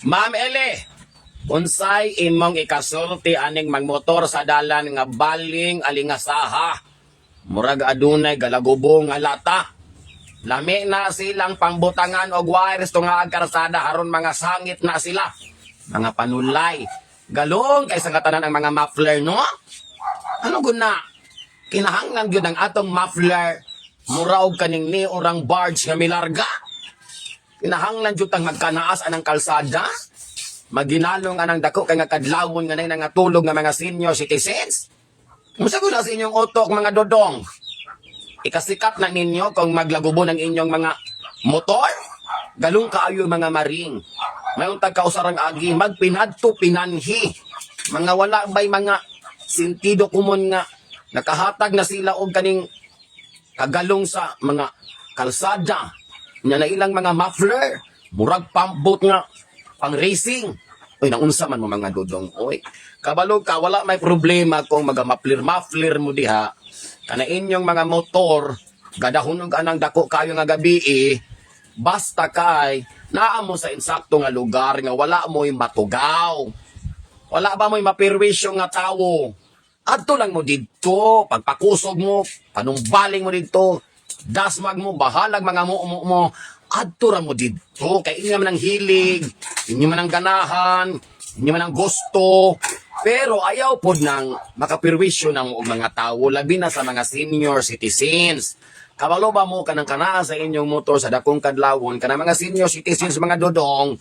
Ma'am Ele, unsay imong ikasulti aning magmotor sa dalan nga baling alingasaha? Murag adunay galagubong nga lata. Lami na silang pangbutangan og wires tunga karsada haron mga sangit na sila. Mga panulay. Galong kaysa katanan ang mga muffler, no? Ano guna? Kinahanglan gyud ang atong muffler mura og kaning ni orang barge nga milarga. Kinahanglan jud tang magkanaas anang kalsada. Maginalong anang dako kay nga kadlawon nga nay nga tulog nga mga senior citizens. Musa ko na sa inyong utok mga dodong. Ikasikat na ninyo kung maglagubo ng inyong mga motor. Galong kaayo mga maring. Mayong tagkausarang agi magpinadto pinanhi. Mga wala bay mga sentido kumon nga nakahatag na sila og kaning kagalong sa mga kalsada. Nya na ilang mga muffler, murag pambot nga pang racing. Oy, naunsa man mo mga dudong. Oy, kabalo ka wala may problema kung maga-muffler mo diha. Kana inyong mga motor, gadahunog anang dako kayo nga gabi basta kay naa mo sa insakto nga lugar nga wala mo'y matugaw. Wala ba mo'y mapirwisyo nga tawo. Adto lang mo didto, pagpakusog mo, panumbaling mo didto, dasmag mo, bahalag mga mo, adto ra mo didto, kay inyo man ang hilig, inyo man ang ganahan, inyo man ang gusto, pero ayaw po nang makapirwisyo ng mga tao, labi na sa mga senior citizens. Kabalo ba mo kanang kanaa sa inyong motor sa dakong kadlawon, kanang mga senior citizens, mga dodong,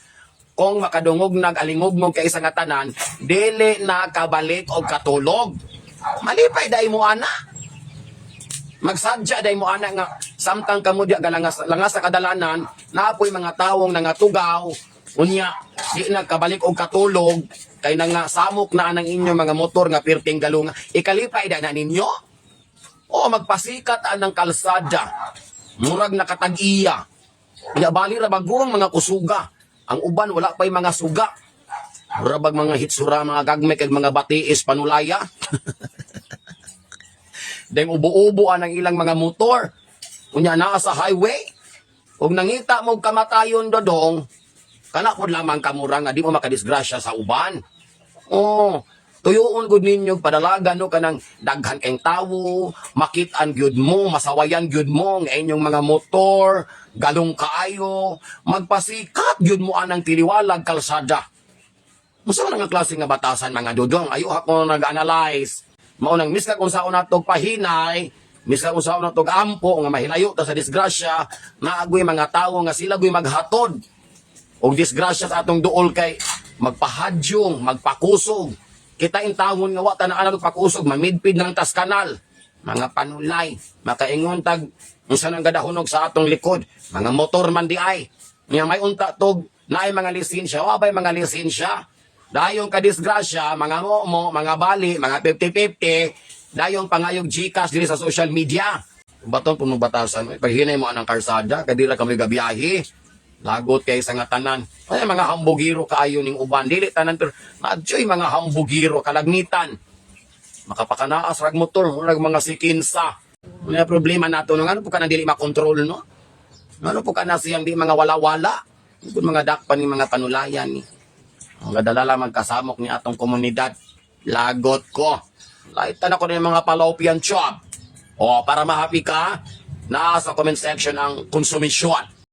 kung makadungog nag-alingog mo kay isang tanan, dili na kabalik o katulog. Malipay dai mo ana. Magsadya dai mo ana nga samtang kamo diya galangas sa kadalanan, naapoy mga tawong nangatugaw, unya di na kabalik og katulog kay nga samok na anang inyo mga motor nga pirting galunga. Ikalipay dai na ninyo. O magpasikat anang kalsada. Murag nakatag-iya. Bali ra bagong mga kusuga. Ang uban wala pa'y mga suga. Rabag mga hitsura, mga gagmay, kag mga batiis, panulaya. Dahil ubo-ubo ang ilang mga motor. Kunya naa sa highway. Kung nangita mo kamatayon dodong, kana po lamang kamura nga di mo makadisgrasya sa uban. Oh, tuyoon gud ninyo padalagan no kanang daghan kang tawo, makit-an gyud mo, masawayan gyud mo nga inyong mga motor, galong kaayo, magpasikat gyud mo anang tiliwalag kalsada. Musa man nga klase nga batasan mga dudong, ayo ako nag-analyze. Mao nang miska kung saon natog pahinay, miska kung saon natog ampo nga mahilayo ta sa disgrasya, naagoy mga tawo nga sila goy maghatod. Og disgrasya sa atong duol kay magpahadyong, magpakusog. Kita in tawon nga wa ta na magpakusog, mamidpid ng tas kanal. Mga panulay, makaingon tag unsa nang gadahunog sa atong likod, mga motor man di ay. Nga may unta tog naay mga lisensya, wa bay mga lisensya. Dayong kadisgrasya, mga mo, mga bali, mga 50-50, dayong pangayog Gcash dili sa social media. Baton puno batasan, paghinay mo anang karsada, kadila kami gabiyahe. Lagot kay sa nga tanan. Ay mga hambugiro kaayo ning uban, dili tanan pero nadyoy mga hambugiro kalagnitan. Makapakanaas rag motor, rag mga sikinsa. May problema nato no ano po ka na dili makontrol no? Ano po ka na siyang di mga wala-wala? Kung mga dakpan ni mga panulayan ni. Ang gadalala magkasamok ni atong komunidad. Lagot ko. Laitan ako ng mga fallopian tube. O para mahappy ka, nasa comment section ang konsumisyon.